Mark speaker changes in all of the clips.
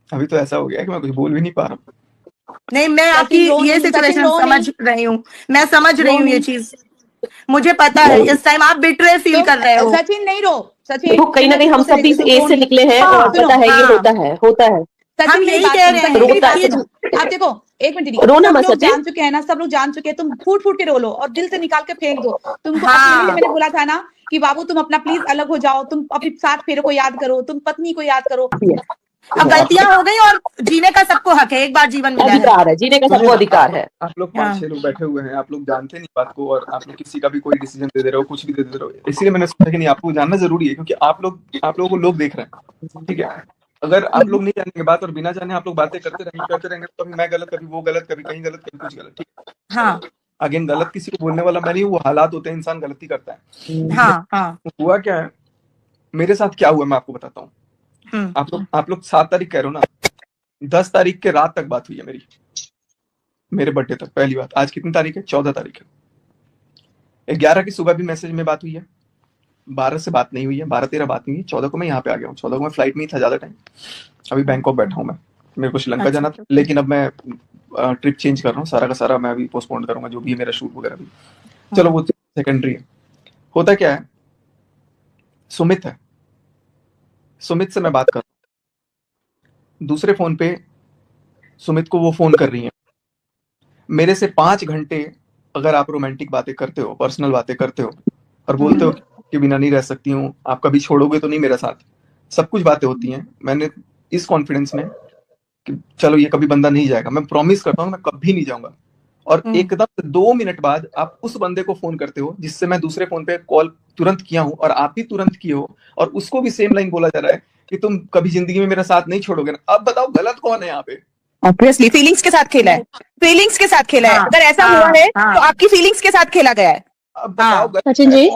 Speaker 1: अभी तो ऐसा हो गया कि मैं कुछ बोल भी नहीं पा रहा हूँ।
Speaker 2: नहीं, मैं आपकी ये सिचुएशन समझ रही हूँ, मैं समझ रही हूँ ये चीज, मुझे पता है इस टाइम आप बिट्रे फील कर रहे हो।
Speaker 3: सचिन नहीं रो, सचिन
Speaker 4: देखो कहीं ना कहीं हम सब भी इस एज से निकले हैं और पता है ये होता है।
Speaker 2: हम यही कह रहे हैं।
Speaker 3: आप देखो एक मिनट दीदी,
Speaker 4: रोना
Speaker 3: सब
Speaker 4: मत
Speaker 3: लोग
Speaker 4: सचिन।
Speaker 3: जान चुके हैं ना, सब लोग जान चुके हैं, तुम फूट फूट के रो लो और दिल से निकाल के फेंक दो। तुमको अकेले मैंने बोला था ना कि बाबू तुम अपना प्लीज अलग हो जाओ, तुम अपनी 7 फेरों को याद करो, तुम पत्नी को याद करो।
Speaker 2: अब गलतियां हो गई और जीने का सबको हक है, एक बार जीवन मिला
Speaker 4: अधिकार है, जीने का सबको अधिकार है।
Speaker 1: आप लोग 5-6 लोग बैठे हुए हैं, आप लोग जानते नहीं बात को और आप लोग किसी का भी कोई डिसीजन दे रहे हो, कुछ भी दे रहे हो, इसलिए मैंने सोचा कि नहीं आपको जानना जरूरी है, क्योंकि आप लोगों को लोग देख रहे हैं, ठीक है। अगर आप लोग नहीं जानेंगे बात और बिना जाने आप लोग बातें करते रहेंगे, कभी मैं गलत, कभी वो गलत, कभी कहीं गलत, कभी कुछ गलत, ठीक है।
Speaker 2: हाँ,
Speaker 1: अगेन गलत किसी को बोलने वाला मैं नहीं, वो हालात होते हैं, इंसान गलती करता है।
Speaker 2: हाँ।
Speaker 1: हुआ क्या है, मेरे साथ क्या हुआ मैं आपको बताता हूँ। आप लोग 7 तारीख कह रहे हो ना, 10 तारीख के रात तक बात हुई है मेरे बर्थडे तक, पहली बात। आज कितनी तारीख है? 14 तारीख है। 11 की सुबह भी मैसेज में बात हुई है, 12 से बात नहीं हुई है, 12-13 बात नहीं हुई। 14 को मैं यहाँ पे आ गया हूँ, 14 को मैं फ्लाइट में ही था ज्यादा टाइम, अभी बैंकॉक बैठा हूँ मैं, मेरे को श्रीलंका जाना था, लेकिन अब मैं ट्रिप चेंज कर रहा हूँ, सारा का सारा मैं अभी पोस्टपोन करूंगा, जो भी है मेरा शूट वगैरह भी। चलो वो सेकेंडरी है। होता क्या है, सुमित है, सुमित से मैं बात कर रहा हूँ, दूसरे फोन पे सुमित को वो फोन कर रही है, मेरे से 5 घंटे अगर आप रोमांटिक बातें करते हो, पर्सनल बातें करते हो और बोलते हो कि बिना नहीं रह सकती हूँ, आप कभी छोड़ोगे तो नहीं मेरा साथ, सब कुछ बातें होती हैं। मैंने इस कॉन्फिडेंस में कि चलो ये कभी बंदा नहीं जाएगा, मैं प्रॉमिस करता हूँ मैं कभी नहीं जाऊंगा, और एकदम 2 मिनट बाद आप उस बंदे को फोन करते हो जिससे मैं दूसरे फोन पे कॉल तुरंत किया हूँ और आप भी तुरंत किए हो, और उसको भी सेम लाइन बोला जा रहा है कि तुम कभी जिंदगी में मेरा साथ नहीं छोड़ोगे ना। अब बताओ गलत कौन है यहाँ पे?
Speaker 3: ऑब्वियसली फीलिंग्स के साथ खेला है, फीलिंग्स के साथ खेला है। अगर ऐसा हुआ है तो आपकी फीलिंग्स के साथ खेला गया है।
Speaker 1: अब बताओ गलत
Speaker 4: सचिन जी,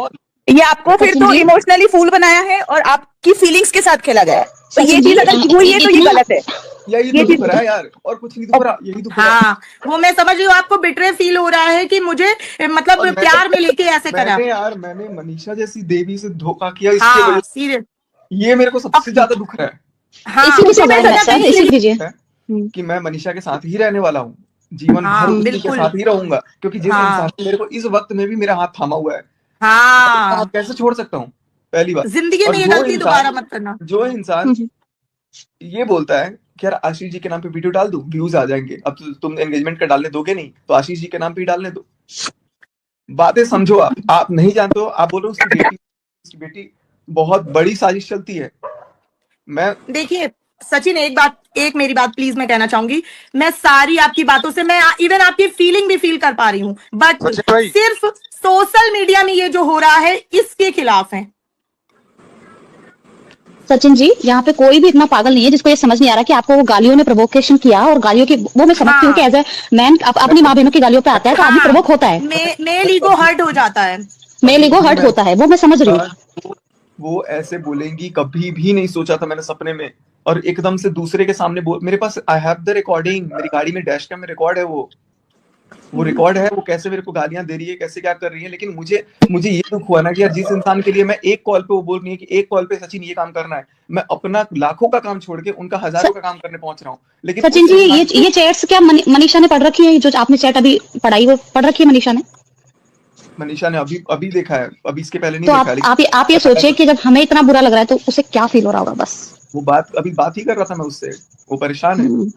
Speaker 3: ये आपको फिर तो इमोशनली फूल बनाया है और आपकी फीलिंग्स के साथ खेला गया है, तो ये चीज अगर हुई है तो ये गलत है।
Speaker 1: यही तो दुख रहा है यार, और कुछ नहीं दुख रहा, यही दुख रहा है।
Speaker 2: हाँ, वो मैं समझ रही हूँ, आपको बिट्रे फील हो रहा है कि मुझे मतलब प्यार में लेके ऐसे करा।
Speaker 1: मैंने मनीषा जैसी देवी से धोखा किया, इसके वजह से ये मेरे को सबसे ज्यादा दुख रहा है। कि मैं मनीषा के साथ ही रहने वाला हूँ, जीवन भर उसी के साथ ही रहूंगा, क्योंकि जिस इंसान ने मेरे को इस वक्त में भी मेरा हाथ थामा हुआ है, आप कैसे छोड़ सकता हूँ? पहली बात,
Speaker 2: जिंदगी में ये गलती दोबारा मत करना।
Speaker 1: जो इंसान ये बोलता है कि यार आशीष जी के नाम पे वीडियो डाल दूं, व्यूज आ जाएंगे, अब तुम एंगेजमेंट का डालने दोगे नहीं तो आशीष जी के नाम पे ही डालने दो। बातें समझो, आप नहीं जानते हो, आप बोलो उसकी बेटी बहुत बड़ी साजिश चलती है। मैं देखिए
Speaker 2: सचिन, एक मेरी बात प्लीज मैं कहना चाहूंगी, मैं सारी आपकी बातों से मैं इवन आपकी फीलिंग भी फील कर पा रही हूँ, बट सिर्फ सोशल मीडिया में ये जो हो रहा है इसके खिलाफ है।
Speaker 5: सचिन जी, यहाँ पे कोई भी इतना पागल नहीं है जिसको ये समझ नहीं आ रहा कि आपको वो गालियों ने प्रोवोकेशन किया, और गालियों की वो मैं समझती हूँ कि एज ए मैन अपनी माँ बहनों की गालियों पे आता है तो आदमी प्रोवोक होता है,
Speaker 2: मेल ईगो हर्ट हो जाता है,
Speaker 5: मेल ईगो हर्ट होता है, वो मैं समझ रही हूँ।
Speaker 1: वो ऐसे बोलेंगी कभी भी नहीं सोचा था मैंने सपने में, और एकदम से दूसरे के सामने मेरे पास आई हैव द रिकॉर्डिंग, मेरी गाड़ी में डैश कैम में रिकॉर्ड है, वो रिकॉर्ड है, वो कैसे मेरे को गालियां दे रही है, कैसे क्या कर रही है। लेकिन मुझे ये दुख हुआ ना कि यार जिस इंसान के लिए मैं एक कॉल पे, वो बोल रही है कि एक कॉल पे सचिन ये काम करना है, मैं अपना लाखों का काम छोड़ के उनका हजारों का काम करने पहुंच रहा हूँ। लेकिन
Speaker 5: सचिन जी, ये चैट्स क्या मनीषा ने पढ़ रखी है? जो आपने चैट अभी पढ़ाई वो पढ़ रखी है मनीषा ने? अभी देखा है, अभी इसके पहले नहीं देखा। तो आप ये सोचिए कि जब हमें इतना बुरा लग रहा है तो उसे क्या फील हो रहा होगा। बस
Speaker 1: वो बात ही कर रहा था मैं उससे, वो परेशान है।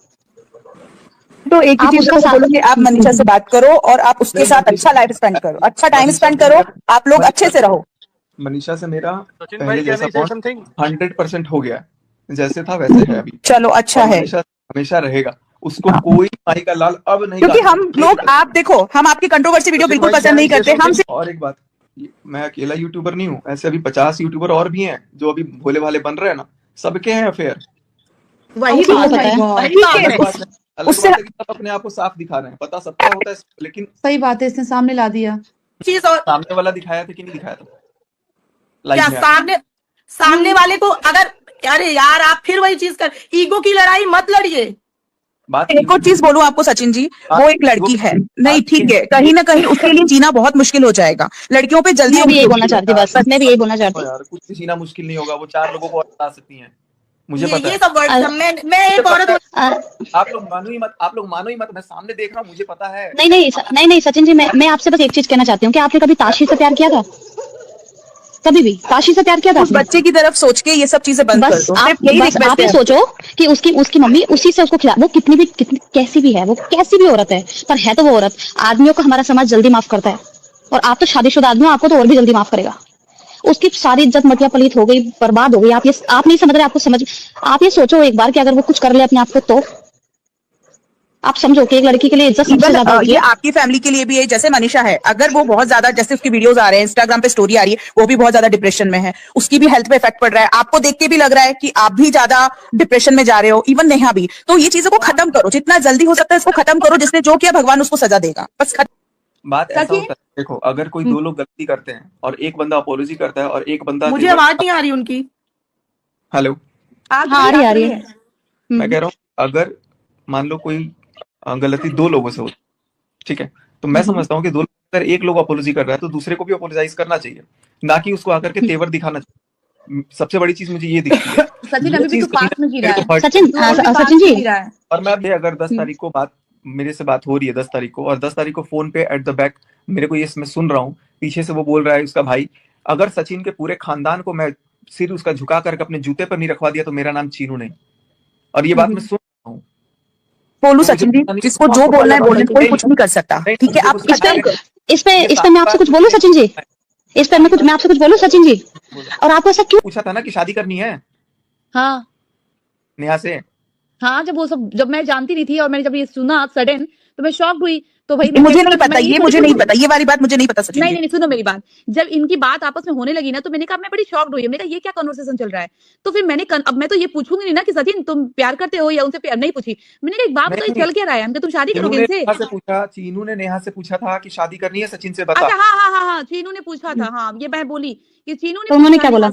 Speaker 3: तो एक ही चीज बोलूंगी, आप मनीषा से बात करो और आप उसके साथ अच्छा लाइफ स्पेंड करो, अच्छा टाइम स्पेंड करो, आप लोग अच्छे से रहो।
Speaker 1: मनीषा से मेरा पहले जैसा 100% हो गया, जैसे था वैसे है अभी।
Speaker 3: चलो अच्छा है,
Speaker 1: हमेशा रहेगा, उसको कोई माई का लाल अब नहीं,
Speaker 3: क्योंकि हम लोग, आप देखो, हम आपकी कंट्रोवर्सी वीडियो बिल्कुल पसंद नहीं करते। हम
Speaker 1: और एक बात, मैं अकेला यूट्यूबर नहीं हूँ, ऐसे अभी 50 यूट्यूबर और भी हैं जो अभी भोले भाले बन रहे हैं ना, सबके हैं अफेयर।
Speaker 2: वही
Speaker 1: उससे अपने आप को साफ दिखा रहे हैं, पता सबका होता है, लेकिन
Speaker 3: सही बात है, इसने सामने ला दिया
Speaker 2: चीज। और
Speaker 1: सामने वाला दिखाया था कि नहीं दिखाया था?
Speaker 2: क्या सामने वाले को अगर, अरे यार आप फिर वही चीज कर, ईगो की लड़ाई मत लड़िए।
Speaker 3: एक और चीज बोलूं आपको सचिन जी, वो एक लड़की है, नहीं ठीक है, कहीं ना कहीं उसके लिए जीना बहुत मुश्किल हो जाएगा। लड़कियों पे जल्दी
Speaker 5: मैं भी यही बोलना चाहती हूँ, बस मैं भी यही बोलना चाहती हूँ
Speaker 1: यार, कुछ जीना मुश्किल नहीं होगा, वो 4 लोगों को बता सकती हैं, मुझे पता
Speaker 2: ये
Speaker 1: है।
Speaker 2: सब वर्ड मैं एक औरत
Speaker 1: आप लोग मानो ही मत, मैं सामने देख रहा हूँ, मुझे पता है।
Speaker 5: नहीं सचिन जी, मैं आपसे बस एक चीज कहना चाहती हूँ कि आपने कभी ताशी से प्यार किया था? कभी भी ताशी से प्यार किया था?
Speaker 3: उस बच्चे की तरफ सोच के ये सब चीजें बंद कर दो।
Speaker 5: बस आप ये सोचो कि उसकी मम्मी उसी से उसको खिला, वो कितनी कैसी भी है, वो कैसी भी औरत है, पर है तो वो औरत। आदमियों को हमारा समाज जल्दी माफ करता है, और आप तो शादीशुदा आदमी हो, आपको तो और भी जल्दी माफ करेगा। उसकी सारी इज्जत मटिया पलीत हो गई, बर्बाद हो गई। आप नहीं समझ रहे, आप ये सोचो एक बार कि अगर वो कुछ कर ले अपने आप को, तो आप समझो कि एक लड़की के लिए इज्जत सबसे ज्यादा होती है।
Speaker 3: ये आपकी फैमिली के लिए भी है। जैसे मनीषा है, अगर वो बहुत ज्यादा, जैसे उसकी वीडियोस आ रहे हैं, इंस्टाग्राम पे स्टोरी आ रही है, वो भी बहुत ज्यादा डिप्रेशन में है, उसकी भी हेल्थ पे इफेक्ट पड़ रहा है, आपको देख के भी लग रहा है कि आप भी ज्यादा डिप्रेशन में जा रहे हो, इवन नेहा भी। तो ये चीजों को खत्म करो, जितना जल्दी हो सकता है इसको खत्म करो। जिसने जो किया भगवान उसको सजा देगा, बस
Speaker 1: बात ऐसा होता है। देखो, अगर कोई दो लोग गलती करते हैं और एक बंदा अपोलॉजी करता है और एक बंदा,
Speaker 2: मुझे आवाज नहीं आ रही उनकी।
Speaker 1: हेलो,
Speaker 5: आ रही है।
Speaker 1: मैं कह रहा हूँ, अगर मान लो कोई गलती दो लोगों से होती, ठीक है, तो मैं समझता हूँ कि दो अगर एक लोग अपोलॉजी कर रहा है तो दूसरे को भी अपोलोजाइज करना चाहिए, ना कि उसको आकर के तेवर दिखाना चाहिए। सबसे बड़ी चीज मुझे ये दिखती है।
Speaker 3: सचिन अभी भी तो पास में जी रहा है।
Speaker 5: सचिन जी,
Speaker 1: और मैं अगर 10 तारीख को मेरे से बात हो रही है 10 तारीख को, और 10 तारीख को फोन पे एट द बैक मेरे को ये मैं सुन रहा हूँ, पीछे से वो बोल रहा है उसका भाई, अगर सचिन के पूरे खानदान को मैं सिर उसका झुका करके अपने जूते पर नहीं रखवा दिया तो मेरा नाम चीनू नहीं। और ये बात मैं सुन रहा हूँ।
Speaker 3: बोलू सचिन जी, जिसको जो बोलना है बोलने, कोई कुछ नहीं कर सकता, ठीक है। आप
Speaker 5: इस पे मैं आपसे कुछ बोलूं सचिन जी? इस पे मैं आपसे कुछ बोलूं सचिन जी? और आपको ऐसा क्यों
Speaker 1: पूछा था ना कि शादी करनी है?
Speaker 6: हाँ,
Speaker 1: नेहा से।
Speaker 6: हाँ, जब मैं जानती नहीं थी और मैंने जब ये सुना सडन, तो मैं शॉक्ड हुई। तो भाई
Speaker 3: मुझे नहीं पता, ये वाली बात मुझे नहीं पता सचिन।
Speaker 6: नहीं, सुनो मेरी बात। जब इनकी बात आपस में होने लगी ना, तो मैंने कहा मैं बड़ी शॉक्ड हुई। मैंने कहा ये क्या कन्वर्सेशन चल रहा है? तो फिर अब मैं तो ये पूछूंगी नहीं ना कि सचिन तुम प्यार करते हो या उनसे प्यार नहीं पूछी। मैंने कहा एक बात बताओ, चल क्या रहा है? हम तुम शादी करोगे इनसे?
Speaker 1: चीनू ने नेहा से पूछा था कि शादी करनी है, सचिन से बता।
Speaker 6: अच्छा, हाँ, चीनू ने पूछा था। हाँ, ये मैं बोली कि चीनू ने,
Speaker 5: उन्होंने क्या बोला?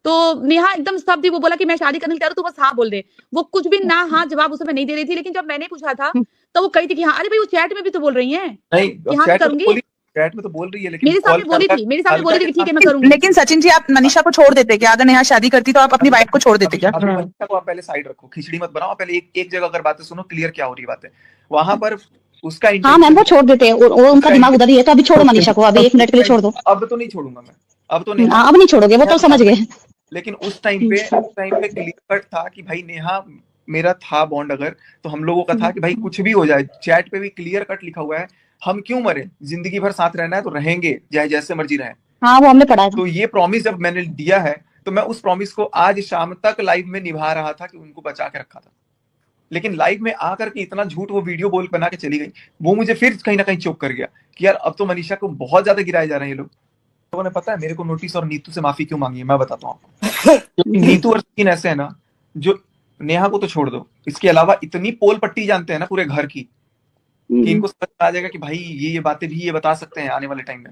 Speaker 6: तो नेहा एकदम स्तब्ध थी। वो बोला कि मैं शादी करने तैयार हूं, तो बस हाँ बोल दे। वो कुछ भी ना हाँ जवाब उस समय नहीं दे रही थी। लेकिन जब मैंने पूछा था तो वो कही थी कि हाँ, अरे भाई वो चैट में भी तो बोल रही है
Speaker 1: चैट में तो बोल रही है, लेकिन
Speaker 6: मेरे सामने बोली थी कि ठीक है मैं करूंगी।
Speaker 3: लेकिन सचिन जी, आप मनीषा को छोड़ देते क्या? अगर नेहा शादी करती तो आप अपनी वाइफ को छोड़ देते क्या?
Speaker 1: मनीषा को आप पहले साइड रखो, खिचड़ी मत बनाओ, पहले एक जगह अगर बातें सुनो, क्लियर क्या हो रही बात है वहां पर। उसका
Speaker 5: हाँ मैम, वो छोड़ देते हैं, और उनका दिमाग उधर ही है। तो अभी छोड़ो मनीषा को, अभी 1 मिनट के लिए छोड़ दो।
Speaker 1: अब तो नहीं छोड़ूंगा मैं, अब तो नहीं।
Speaker 5: अब नहीं छोड़ोगे, वो तो समझ गए।
Speaker 1: लेकिन उस टाइम पे क्लियर कट था कि भाई नेहा मेरा था बॉन्ड, अगर तो हम लोगों का था कि भाई कुछ भी हो जाए, चैट पे भी क्लियर कट लिखा हुआ है, हम क्यों मरे, जिंदगी भर साथ रहना है तो रहेंगे, चाहे जैसे मर्जी रहे।
Speaker 5: हाँ, वो हमने पढ़ा है।
Speaker 1: तो ये प्रॉमिस जब मैंने दिया है, तो मैं उस प्रॉमिस को आज शाम तक लाइव में निभा रहा था कि उनको बचा के रखा था। लेकिन लाइव में आकर के इतना झूठ वो वीडियो बोल बना के चली गई, वो मुझे फिर कहीं ना कहीं चौक कर गया कि यार अब तो मनीषा को बहुत ज्यादा गिराए जा रहे हैं ये लोग। लोगों ने पता है मेरे को नोटिस और नीतू से माफी क्यों मांगी है, मैं बताता हूँ आपको। नीतू और सचिन ऐसे है ना, जो नेहा को तो छोड़ दो, इसके अलावा इतनी पोल पट्टी जानते हैं ना पूरे घर की, कि इनको समझ आ जाएगा कि भाई ये बातें भी ये बता सकते हैं आने वाले टाइम में।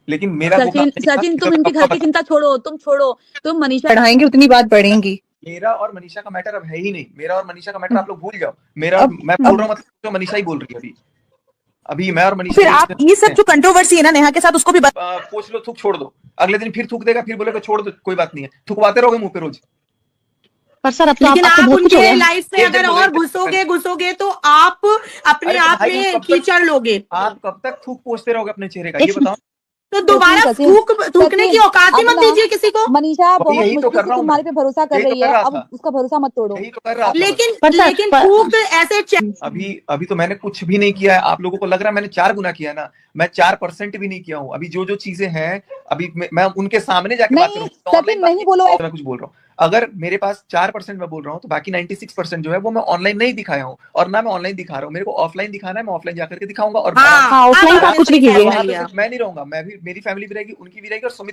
Speaker 1: लेकिन मेरा
Speaker 6: सचिन तुम इनके घर की चिंता छोड़ो, तुम मनीषा
Speaker 3: बढ़ाएंगे उतनी बात बढ़ेंगी।
Speaker 1: मेरा और मनीषा का मैटर अब है ही नहीं। मेरा और मनीषा का मैटर आप लोग भूल जाओ। मैं बोल रहा हूँ, मतलब तो मनीषा ही बोल रही है अभी मैं और मनीषा।
Speaker 3: फिर आप ये सब जो कंट्रोवर्सी है ना नेहा के साथ, उसको भी
Speaker 1: पूछ लो, थूक छोड़ दो, अगले दिन फिर थूक देगा, फिर बोलेगा छोड़ दो, कोई बात नहीं है, थुकवाते रहोगे मुंह पे रोज।
Speaker 5: पर सर, अब तो
Speaker 2: लेकिन आप उनके लाइफ में अगर और घुसोगे तो आप अपने आप में कीचड़ लोगे।
Speaker 1: आप कब तक थूक पोंछते रहोगे अपने चेहरे का, ये बताओ।
Speaker 2: तो दोबारा थूकने की औकात ही मत दीजिए किसी को।
Speaker 7: मनीषा बहुत मुश्किल से तुम्हारे पे भरोसा कर रही है, अब उसका भरोसा मत तोड़ो।
Speaker 2: लेकिन थूक ऐसे
Speaker 1: अभी तो मैंने कुछ भी नहीं किया है। आप लोगों को लग रहा है मैंने 4 गुना किया ना, मैं 4% भी नहीं किया हूँ। अभी जो चीजें हैं, अभी मैं उनके सामने जाके बात करूँ,
Speaker 7: नहीं बोलो,
Speaker 1: मैं कुछ बोल रहा हूँ। अगर मेरे पास 4% मैं बोल रहा हूँ, तो बाकी 96% जो है वो मैं ऑनलाइन नहीं दिखाया हूँ, और ना मैं ऑनलाइन दिखा रहा हूँ। मेरे को ऑफलाइन दिखाना है, मैं ऑफलाइन जाकर के दिखाऊंगा। और
Speaker 5: ऑफलाइन कुछ भी कीजिए,
Speaker 1: मैं नहीं रहूंगा, मैं भी, मेरी फैमिली भी रहेगी, उनकी भी रहेगी, और सुमित